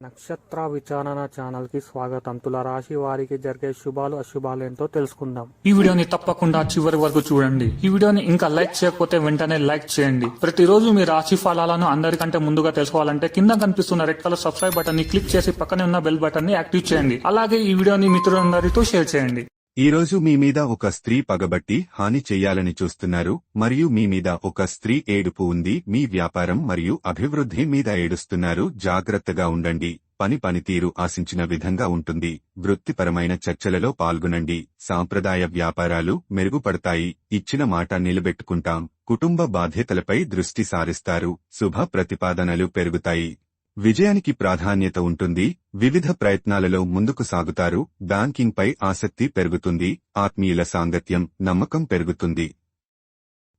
నక్షత్ర విచారణ ఛానల్ కి స్వాగతం. తులారాశి వారికి జరిగే శుభాలు అశుభాలు ఏంటో తెలుసుకుందాం. ఈ వీడియోని తప్పకుండా చివరి వరకు చూడండి. ఈ వీడియోని ఇంకా లైక్ చేయకపోతే వెంటనే లైక్ చేయండి. ప్రతిరోజు మీ రాశి ఫలాలను అందరికంటే ముందుగా తెలుసుకోవాలంటే కింద కనిపిస్తున్న రెడ్ కలర్ సబ్స్క్రైబ్ బటన్ ని క్లిక్ చేసి పక్కనే ఉన్న బెల్ బటన్ ని యాక్టివ్ చేయండి. అలాగే ఈ వీడియోని మిత్రులందరితో షేర్ చేయండి. ఈ రోజు మీ మీద ఒక స్త్రీ పగబట్టి హాని చెయ్యాలని చూస్తున్నారు మరియు మీ మీద ఒక స్త్రీ ఏడుపు ఉంది. మీ వ్యాపారం మరియు అభివృద్ధి మీద ఏడుస్తున్నారు. జాగ్రత్తగా ఉండండి. పనితీరు ఆశించిన విధంగా ఉంటుంది. వృత్తిపరమైన చర్చలలో పాల్గొనండి. సాంప్రదాయ వ్యాపారాలు మెరుగుపడతాయి. ఇచ్చిన మాట నిలబెట్టుకుంటాం. కుటుంబ బాధ్యతలపై దృష్టి సారిస్తారు. శుభ ప్రతిపాదనలు పెరుగుతాయి. విజయానికి ప్రాధాన్యత ఉంటుంది. వివిధ ప్రయత్నాలలో ముందుకు సాగుతారు. బ్యాంకింగ్ పై ఆసక్తి పెరుగుతుంది. ఆత్మీయుల సాంగత్యం, నమ్మకం పెరుగుతుంది.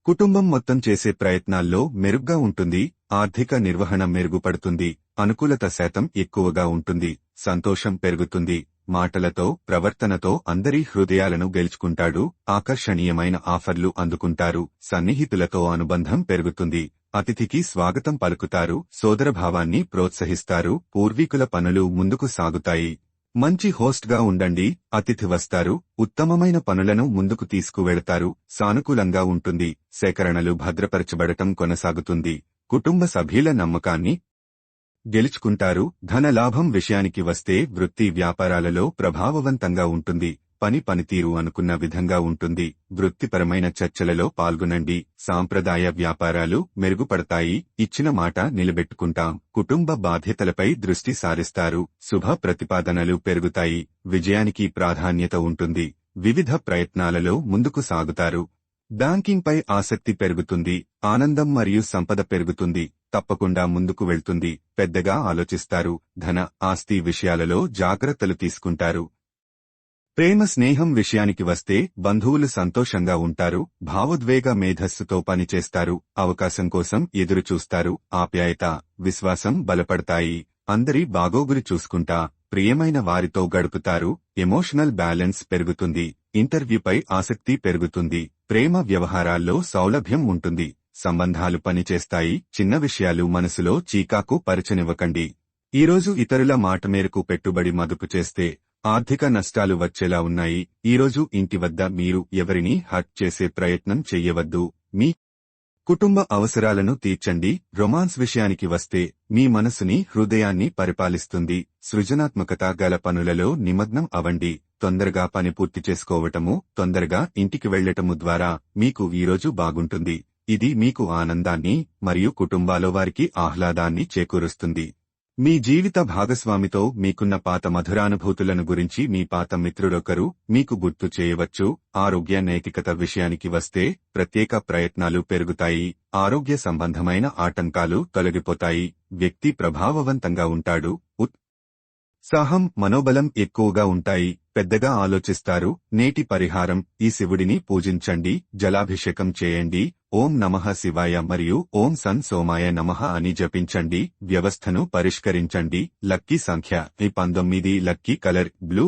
కుటుంబం మొత్తం చేసే ప్రయత్నాల్లో మెరుగ్గా ఉంటుంది. ఆర్థిక నిర్వహణ మెరుగుపడుతుంది. అనుకూలత శాతం ఎక్కువగా ఉంటుంది. సంతోషం పెరుగుతుంది. మాటలతో, ప్రవర్తనతో అందరి హృదయాలను గెలుచుకుంటాడు. ఆకర్షణీయమైన ఆఫర్లు అందుకుంటారు. సన్నిహితులతో అనుబంధం పెరుగుతుంది. అతిథికి స్వాగతం పలుకుతారు. సోదరభావాన్ని ప్రోత్సహిస్తారు. పూర్వీకుల పనులు ముందుకు సాగుతాయి. మంచి హోస్ట్గా ఉండండి. అతిథి వస్తారు. ఉత్తమమైన పనులను ముందుకు తీసుకువెళతారు. సానుకూలంగా ఉంటుంది. సేకరణలు భద్రపరచబడటం కొనసాగుతుంది. కుటుంబ సభ్యుల నమ్మకాన్ని గెలుచుకుంటారు. ధన లాభం విషయానికి వస్తే వృత్తి వ్యాపారాలలో ప్రభావవంతంగా ఉంటుంది. పనితీరు అనుకున్న విధంగా ఉంటుంది. వృత్తిపరమైన చర్చలలో పాల్గొనండి. సాంప్రదాయ వ్యాపారాలు మెరుగుపడతాయి. ఇచ్చిన మాట నిలబెట్టుకుంటాం. కుటుంబ బాధ్యతలపై దృష్టి సారిస్తారు. శుభ ప్రతిపాదనలు పెరుగుతాయి. విజయానికి ప్రాధాన్యత ఉంటుంది. వివిధ ప్రయత్నాలలో ముందుకు సాగుతారు. బ్యాంకింగ్ పై ఆసక్తి పెరుగుతుంది. ఆనందం మరియు సంపద పెరుగుతుంది. తప్పకుండా ముందుకు వెళ్తుంది. పెద్దగా ఆలోచిస్తారు. ధన, ఆస్తి విషయాలలో జాగ్రత్తలు తీసుకుంటారు. ప్రేమ స్నేహం విషయానికి వస్తే బంధువులు సంతోషంగా ఉంటారు. భావోద్వేగ మేధస్సుతో పనిచేస్తారు. అవకాశం కోసం ఎదురుచూస్తారు. ఆప్యాయత, విశ్వాసం బలపడతాయి. అందరి బాగోగులు చూసుకుంటా ప్రియమైన వారితో గడుపుతారు. ఎమోషనల్ బ్యాలెన్స్ పెరుగుతుంది. ఇంటర్వ్యూపై ఆసక్తి పెరుగుతుంది. ప్రేమ వ్యవహారాల్లో సౌలభ్యం ఉంటుంది. సంబంధాలు పనిచేస్తాయి. చిన్న విషయాలు మనసులో చీకాకు పరచనివ్వకండి. ఈరోజు ఇతరుల మాట మేరకు పెట్టుబడి మదుపు చేస్తే ఆర్థిక నష్టాలు వచ్చేలా ఉన్నాయి. ఈరోజు ఇంటి వద్ద మీరు ఎవరిని హర్ట్ చేసే ప్రయత్నం చెయ్యవద్దు. మీ కుటుంబ అవసరాలను తీర్చండి. రొమాన్స్ విషయానికి వస్తే మీ మనసుని, హృదయాన్ని పరిపాలిస్తుంది. సృజనాత్మకత గల పనులలో నిమగ్నం అవండి. తొందరగా పని పూర్తి చేసుకోవటము, తొందరగా ఇంటికి వెళ్లటము ద్వారా మీకు ఈరోజు బాగుంటుంది. ఇది మీకు ఆనందాన్ని మరియు కుటుంబాలో వారికి ఆహ్లాదాన్ని చేకూరుస్తుంది. మీ జీవిత భాగస్వామితో మీకున్న పాత మధురానుభూతులను గురించి మీ పాత మిత్రుడొకరు మీకు గుర్తు చేయవచ్చు. ఆరోగ్య నైతికత విషయానికి వస్తే ప్రత్యేక ప్రయత్నాలు పెరుగుతాయి. ఆరోగ్య సంబంధమైన ఆటంకాలు తొలగిపోతాయి. వ్యక్తి ప్రభావవంతంగా ఉంటాడు. ఉత్సాహం, మనోబలం ఎక్కువగా ఉంటాయి. పెద్దగా ఆలోచిస్తారు. నేటి పరిహారం: ఈ శివుడిని పూజించండి. జలాభిషేకం చేయండి. ఓం నమః శివాయ మరియు ఓం సన్ సోమాయ నమః అని జపించండి. వ్యవస్థను పరిష్కరించండి. లక్కీ సంఖ్య 19. Lucky colour blue.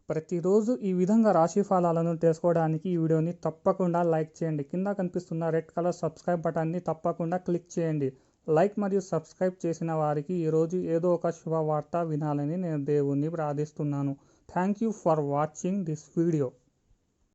ప్రతిరోజు ఈ విధంగా రాశి ఫలాలను తెలుసుకోవడానికి ఈ వీడియోని తప్పకుండా లైక్ చేయండి. కింద కనిపిస్తున్న రెడ్ కలర్ సబ్స్క్రైబ్ బటన్ ని తప్పకుండా క్లిక్ చేయండి. లైక్ మరియు సబ్స్క్రైబ్ చేసిన వారికి ఈరోజు ఏదో ఒక శుభవార్త వినాలని నేను దేవుణ్ణి ప్రార్థిస్తున్నాను. Thank you for watching this video.